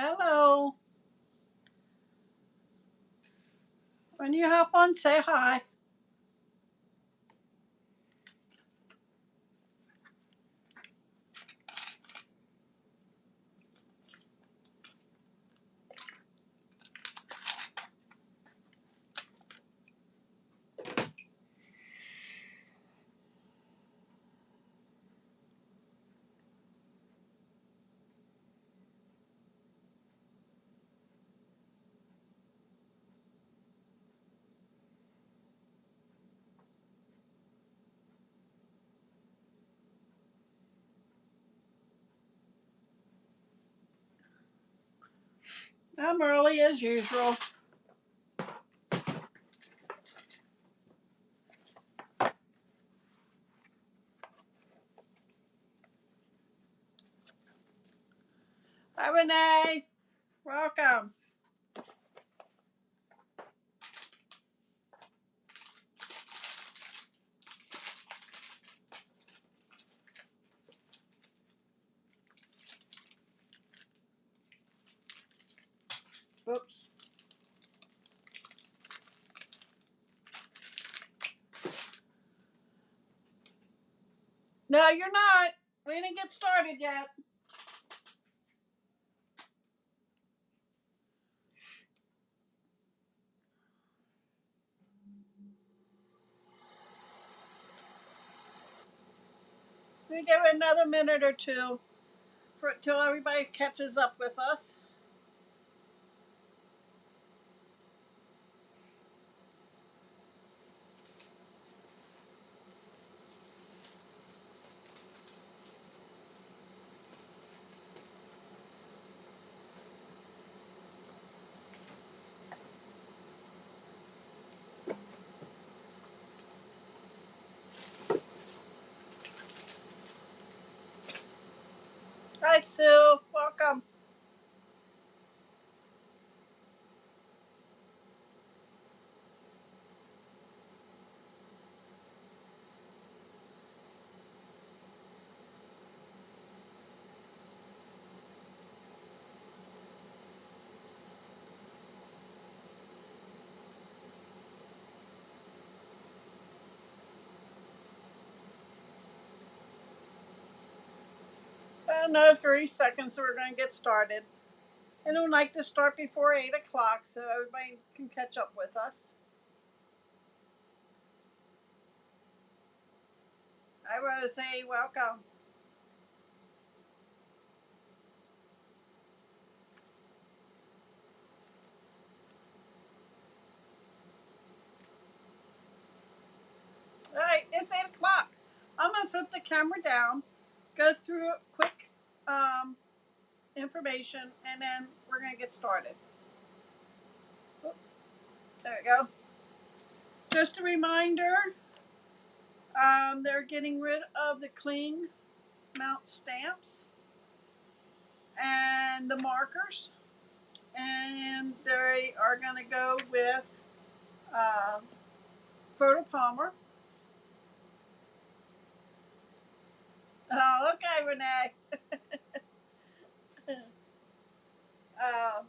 Hello. When you hop on, say hi. I'm early as usual. Hi, Renee. Welcome. Oops. No, you're not. We didn't get started yet. We give it another minute or two till everybody catches up with us. Hi, Sue. Welcome. Another 30 seconds, so we're going to get started. And we'd like to start before 8 o'clock so everybody can catch up with us. Hi, Rosie. Welcome. All right, it's 8 o'clock. I'm going to flip the camera down, go through quick information, and then we're going to get started. There we go. Just a reminder, they're getting rid of the cling mount stamps and the markers, and they are going to go with photo palmer. Oh, okay, Renee. uh,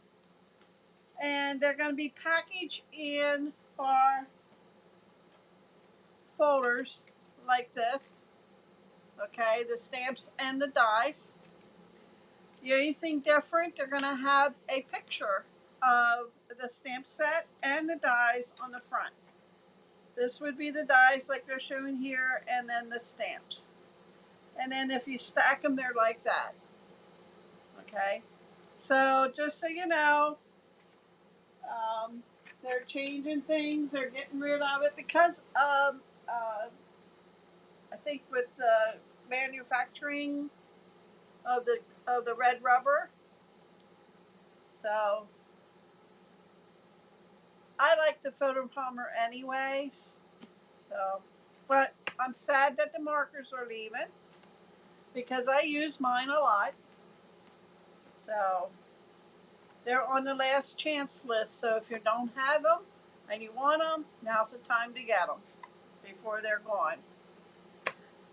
and they're going to be packaged in our folders like this. Okay, the stamps and the dies. The only thing different, they're going to have a picture of the stamp set and the dies on the front. This would be the dies like they're showing here, and then the stamps. And then if you stack them, they're like that. Okay, so just so you know, they're changing things. They're getting rid of it because I think with the manufacturing of the red rubber. So I like the photo palmer anyways. So, but I'm sad that the markers are leaving because I use mine a lot. So they're on the last chance list. So if you don't have them and you want them, now's the time to get them before they're gone.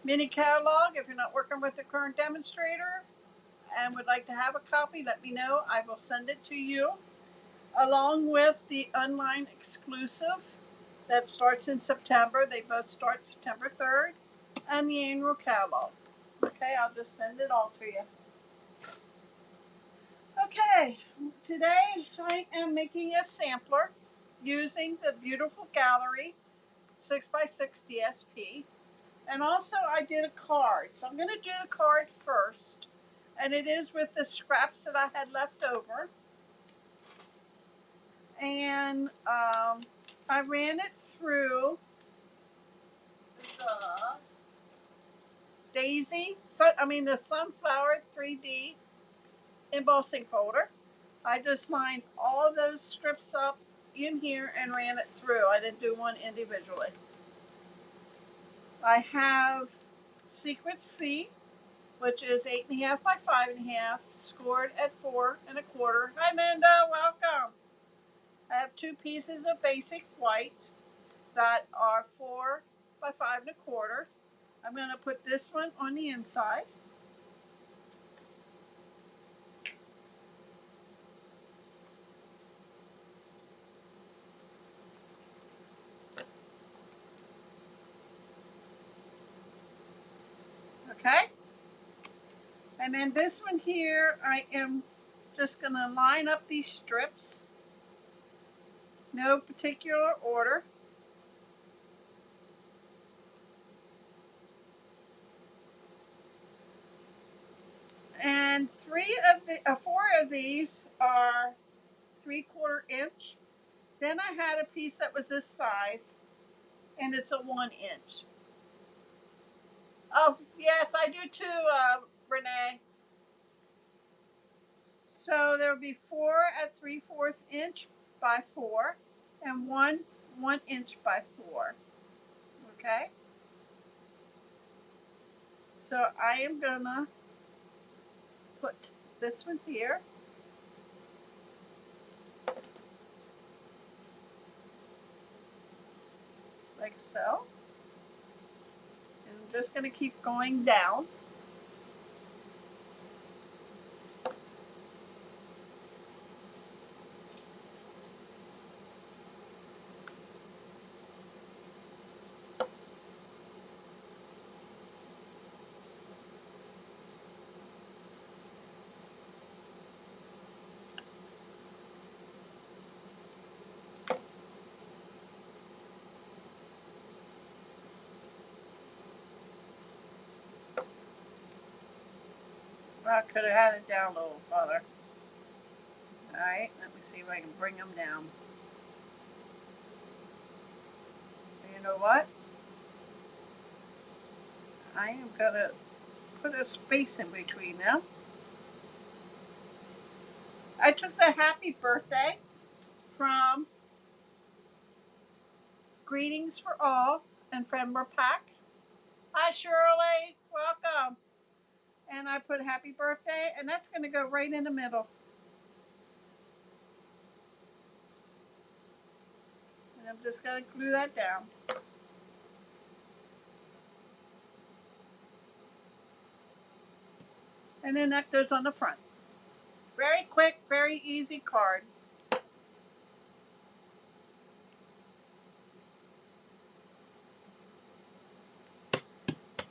Mini catalog, if you're not working with the current demonstrator, and would like to have a copy, let me know. I will send it to you, along with the online exclusive that starts in September. They both start September 3rd, and the annual catalog. Okay, I'll just send it all to you. Okay, today I am making a sampler using the Beautiful Gallery 6x6 DSP. And also I did a card. So I'm going to do the card first. And it is with the scraps that I had left over. And I ran it through the the Sunflower 3D embossing folder. I just lined all of those strips up in here and ran it through. I didn't do one individually. I have Secret C, which is 8.5 by 5.5, scored at 4.25. Hi Linda, welcome. I have 2 pieces of basic white that are 4 by 5.25. I'm going to put this one on the inside. Okay. And then this one here, I am just going to line up these strips. No particular order. And 4 of these are 3/4 inch. Then I had a piece that was this size, and it's a 1 inch. Oh, yes, I do too, Renee. So there will be 4 at 3/4 inch by 4, and 1 inch by 4. Okay? So I am gonna put this one here. Like so. And I'm just gonna keep going down. I could have had it down a little further. Alright, let me see if I can bring them down. And you know what? I am gonna put a space in between them. I took the happy birthday from Greetings for All and Friendmer Pack. Hi Shirley, welcome. And I put happy birthday, and that's going to go right in the middle. And I'm just going to glue that down. And then that goes on the front. Very quick, very easy card.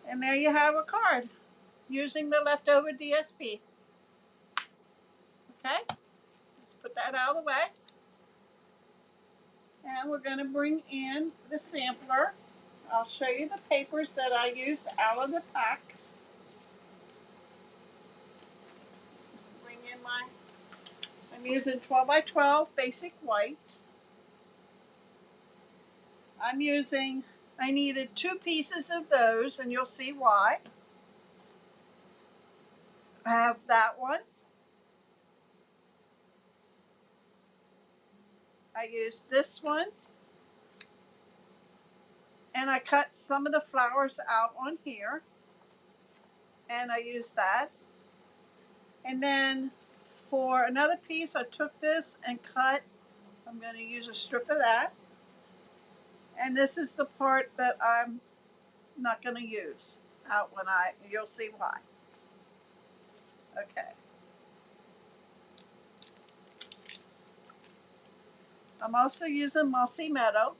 And there you have a card using the leftover DSP. Okay, let's put that out of the way. And we're going to bring in the sampler. I'll show you the papers that I used out of the pack. Bring in I'm using 12 by 12 basic white. I needed 2 pieces of those, and you'll see why. I have that one. I used this one. And I cut some of the flowers out on here. And I used that. And then for another piece, I took this and cut. I'm going to use a strip of that. And this is the part that I'm not going to use out you'll see why. Okay. I'm also using Mossy Meadow.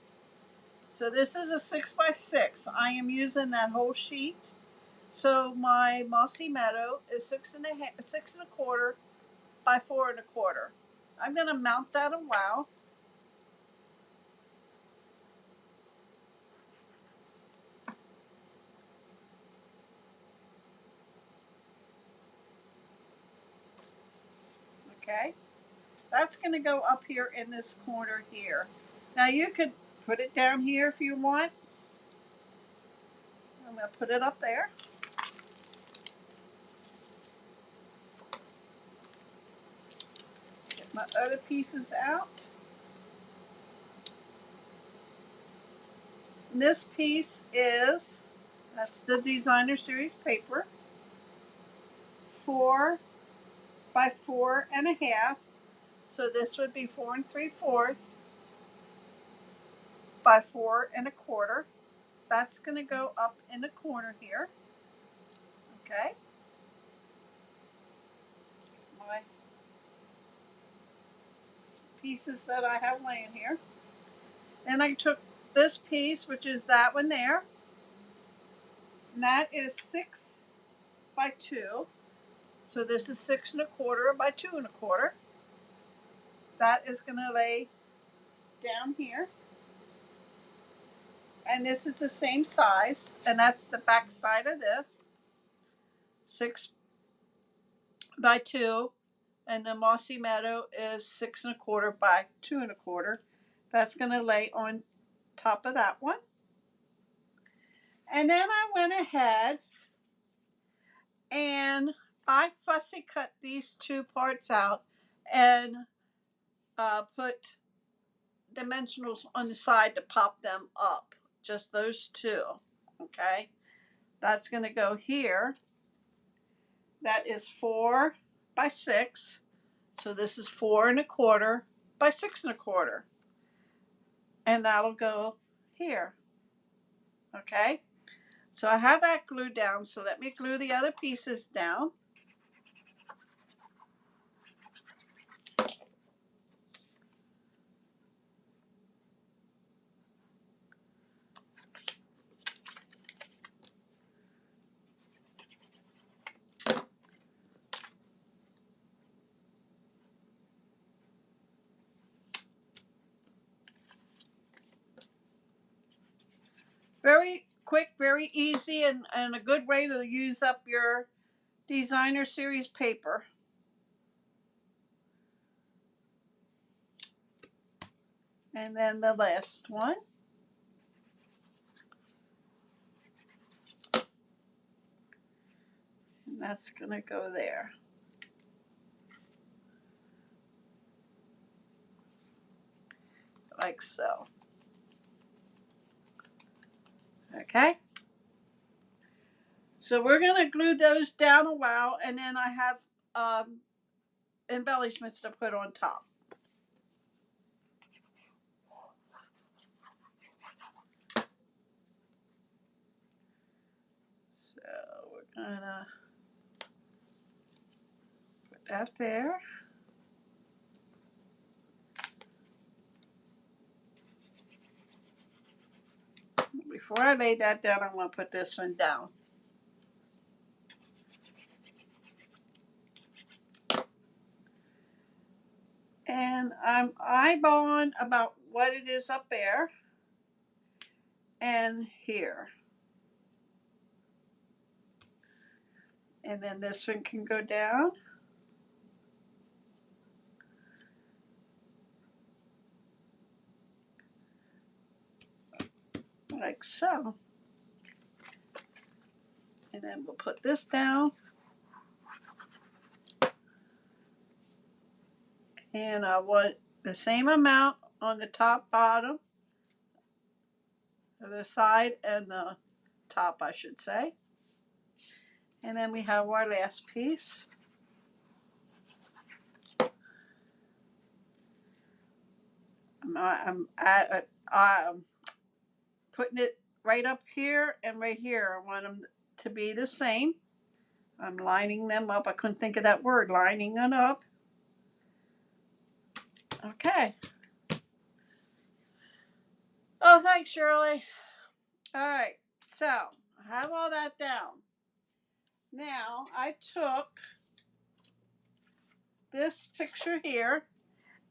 So this is a 6x6. I am using that whole sheet. So my Mossy Meadow is 6.25 by 4.25. I'm going to mount that a while. Okay, that's going to go up here in this corner here. Now you could put it down here if you want. I'm going to put it up there. Get my other pieces out. And this piece is, that's the Designer Series paper, 4 by 4.5. So this would be 4 3/4 by 4.25. That's going to go up in the corner here. Okay. My pieces that I have laying here. Then I took this piece, which is that one there, and that is 6 by 2. So this is 6.25 by 2.25. That is going to lay down here. And this is the same size, and that's the back side of this. 6 by 2, and the Mossy Meadow is 6.25 by 2.25. That's going to lay on top of that one. And then I went ahead and I fussy cut these two parts out and put dimensionals on the side to pop them up. Just those two. Okay. That's going to go here. That is 4 by 6. So this is 4.25 by 6.25. And that'll go here. Okay. So I have that glued down. So let me glue the other pieces down. Very quick, very easy, and a good way to use up your Designer Series paper. And then the last one. And that's going to go there. Like so. Okay. So we're going to glue those down a while, and then I have embellishments to put on top. So we're going to put that there. Before I lay that down, I'm going to put this one down. And I'm eyeballing about what it is up there and here. And then this one can go down. Like so. And then we'll put this down. And I want the same amount on the top, bottom, the side, and the top, I should say. And then we have our last piece. I'm putting it right up here and right here. I want them to be the same. I'm lining them up. I couldn't think of that word, lining it up. Okay. Oh, thanks, Shirley. All right, so I have all that down. Now I took this picture here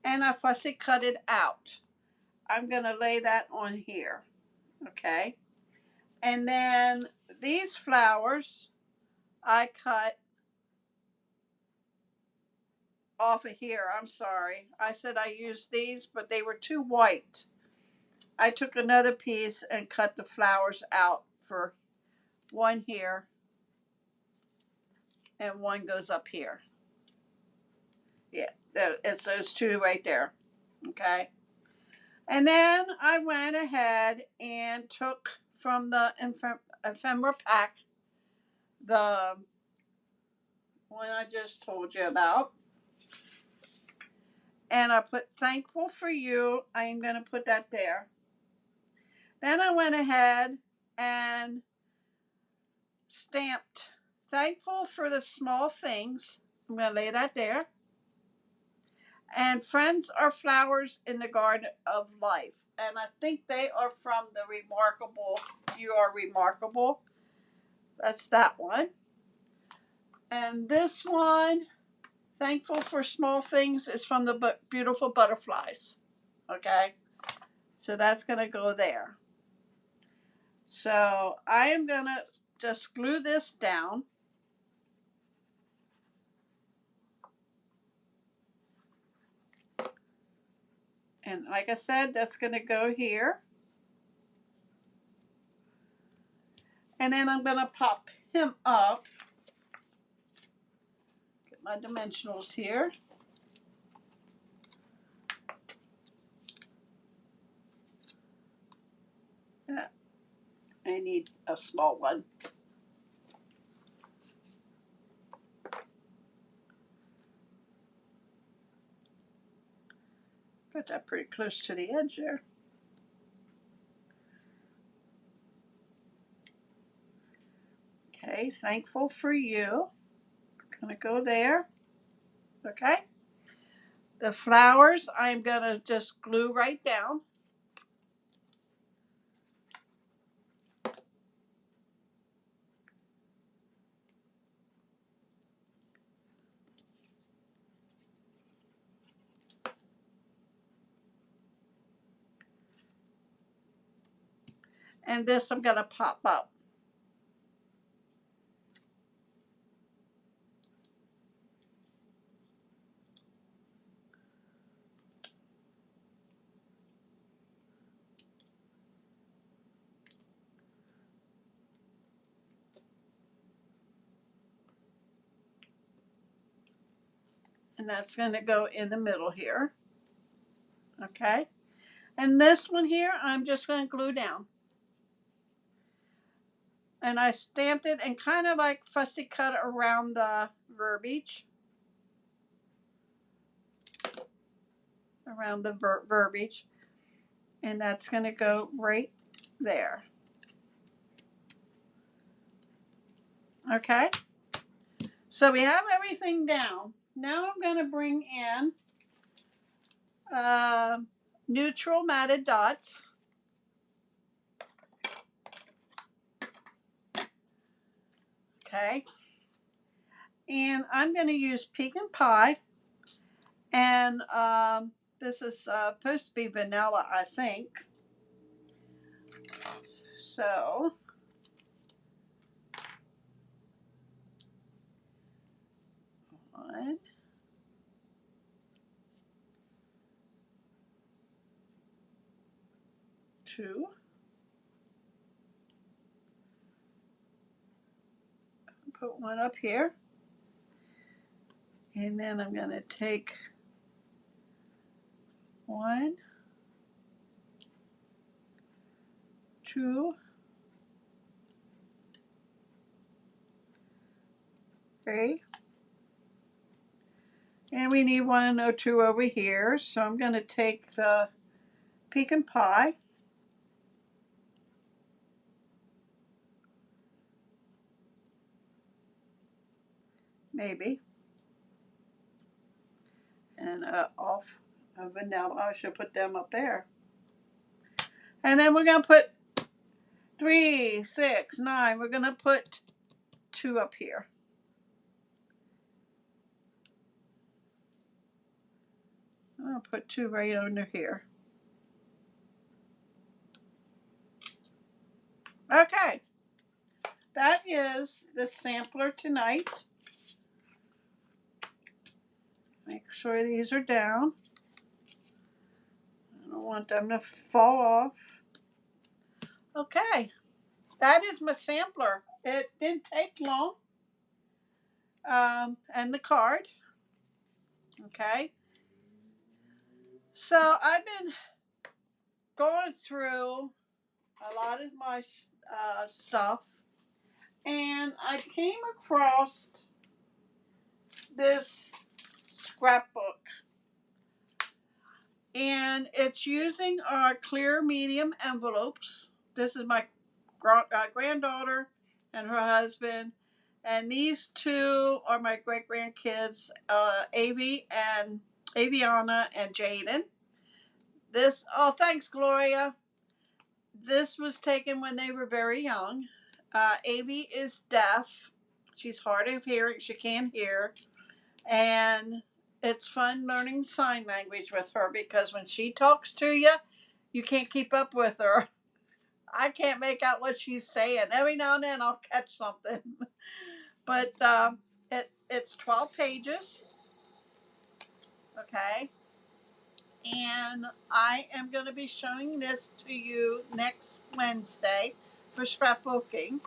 and I fussy cut it out. I'm going to lay that on here, okay? And then these flowers I cut off of here. I'm sorry. I said I used these, but they were too white. I took another piece and cut the flowers out for one here and one goes up here. Yeah, it's those two right there, okay? And then I went ahead and took from the ephemera pack the one I just told you about. And I put thankful for you. I'm going to put that there. Then I went ahead and stamped thankful for the small things. I'm going to lay that there. And friends are flowers in the garden of life. And I think they are from the Remarkable, You Are Remarkable. That's that one. And this one, thankful for small things, is from the Beautiful Butterflies. Okay? So that's going to go there. So I am going to just glue this down. And like I said, that's going to go here. And then I'm going to pop him up. Get my dimensionals here. I need a small one. Got that pretty close to the edge there. Okay, thankful for you. Gonna go there. Okay. The flowers I'm gonna just glue right down. And this I'm gonna pop up. And that's gonna go in the middle here. Okay. And this one here, I'm just gonna glue down. And I stamped it and kind of like fussy cut around the verbiage. Around the verbiage. And that's going to go right there. Okay. So we have everything down. Now I'm going to bring in neutral matted dots. Okay. And I'm going to use pecan pie. And this is supposed to be vanilla, I think. So one, two, put one up here. And then I'm going to take one, two, three. And we need one or two over here. So I'm going to take the pecan pie. Maybe. And off of vanilla. I should put them up there. And then we're going to put 3, 6, 9. We're going to put 2 up here. I'll put 2 right under here. Okay. That is the sampler tonight. Make sure these are down. I don't want them to fall off. Okay. That is my sampler. It didn't take long. And the card. Okay. So I've been going through a lot of my stuff, and I came across this scrapbook, and it's using our clear medium envelopes. This is my granddaughter and her husband, and these 2 are my great grandkids, Aviana and Jaden. This, oh, thanks, Gloria. This was taken when they were very young. Avi is deaf. She's hard of hearing. She can't hear. And it's fun learning sign language with her because when she talks to you, you can't keep up with her. I can't make out what she's saying. Every now and then I'll catch something. But it's 12 pages. Okay. And I am going to be showing this to you next Wednesday for scrapbooking.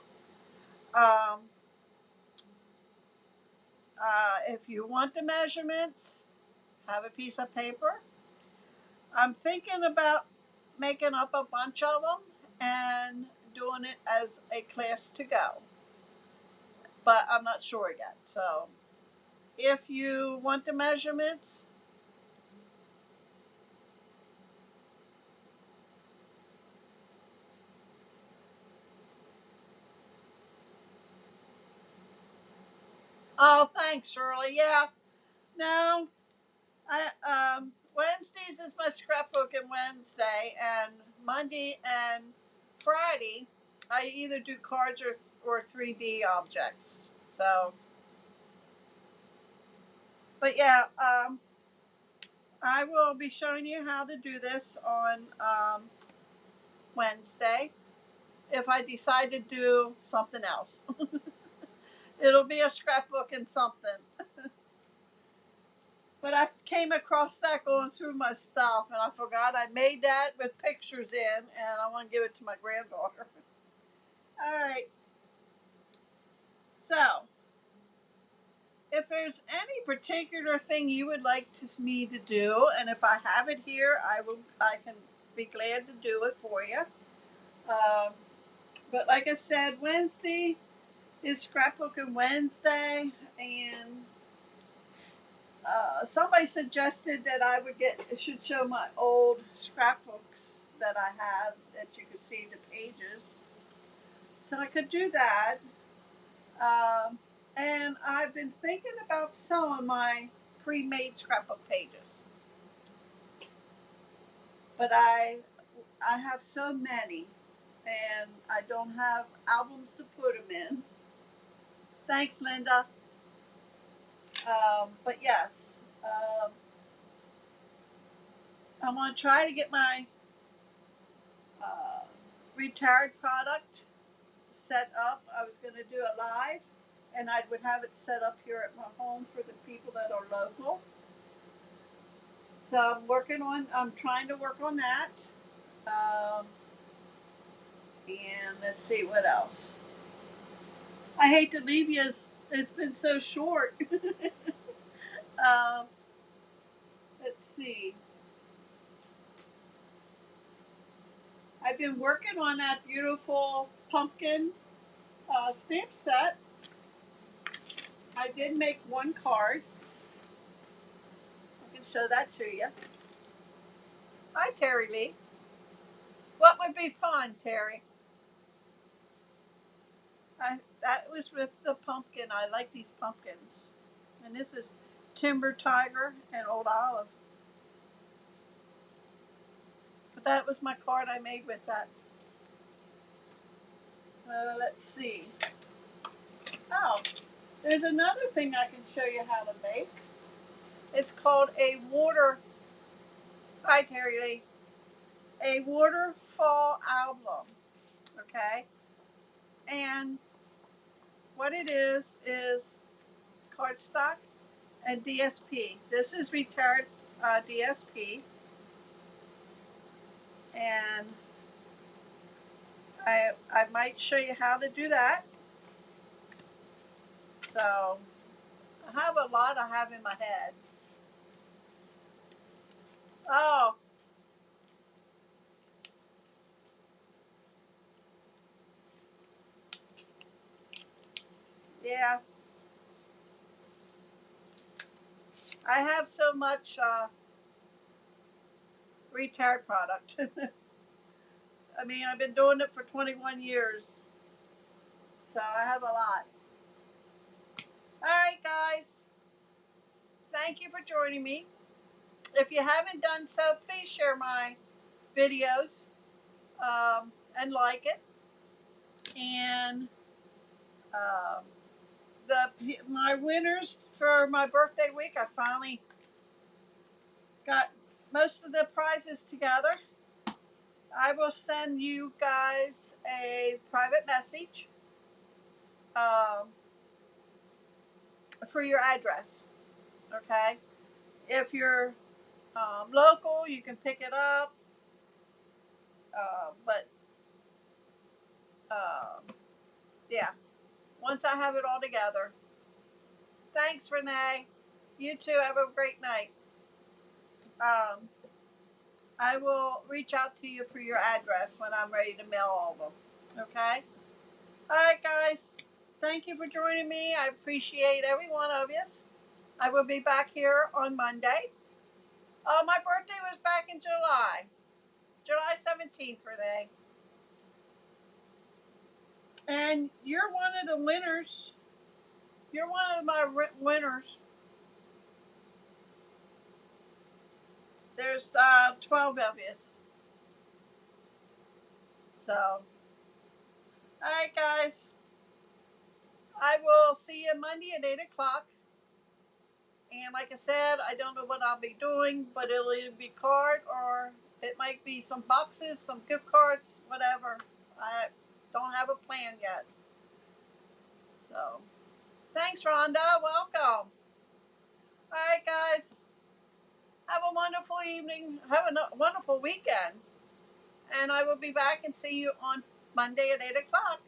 If you want the measurements, have a piece of paper. I'm thinking about making up a bunch of them and doing it as a class to go, but I'm not sure yet. So if you want the measurements, oh, thanks, Shirley. Yeah, no, Wednesdays is my scrapbooking Wednesday, and Monday and Friday I either do cards or 3D objects. So, but yeah, I will be showing you how to do this on Wednesday. If I decide to do something else, it'll be a scrapbook and something. But I came across that going through my stuff, and I forgot I made that with pictures in, and I want to give it to my granddaughter. All right. So, if there's any particular thing you would like me to do, and if I have it here, I can be glad to do it for you. But like I said, Wednesday is scrapbooking Wednesday, and somebody suggested that I should show my old scrapbooks that I have that you could see the pages. So I could do that. And I've been thinking about selling my pre-made scrapbook pages, but I have so many, and I don't have albums to put them in. Thanks, Linda. But yes, I want to try to get my retired product set up. I was going to do it live, and I would have it set up here at my home for the people that are local. So I'm trying to work on that. And let's see what else. I hate to leave you. It's been so short. um, let's see. I've been working on that beautiful pumpkin stamp set. I did make one card. I can show that to you. Hi, Terry Lee. What would be fun, Terry? That was with the pumpkin. I like these pumpkins. And this is Timber Tiger and Old Olive. That was my card I made with that. Let's see. Oh, there's another thing I can show you how to make. It's called a water. Hi, Terry Lee. A waterfall album. Okay, and what it is cardstock and DSP. This is retired DSP, and I might show you how to do that. So I have a lot I have in my head. Oh, yeah. I have so much retired product. I mean, I've been doing it for 21 years, so I have a lot. All right, guys. Thank you for joining me. If you haven't done so, please share my videos and like it. And um, my winners for my birthday week, I finally got most of the prizes together. I will send you guys a private message for your address. Okay, if you're local, you can pick it up. But yeah, once I have it all together. Thanks, Renee. You too. Have a great night. Um, I will reach out to you for your address when I'm ready to mail all of them. Okay? All right, guys. Thank you for joining me. I appreciate every one of you. I will be back here on Monday. My birthday was back in July. July 17th, Renee. And you're one of the winners. You're one of my winners. There's 12 of you. So, all right, guys. I will see you Monday at 8 o'clock. And like I said, I don't know what I'll be doing, but it'll either be card or it might be some boxes, some gift cards, whatever. I don't have a plan yet. So, thanks, Rhonda. Welcome. All right, guys. Have a wonderful evening. Have a wonderful weekend. And I will be back and see you on Monday at 8 o'clock.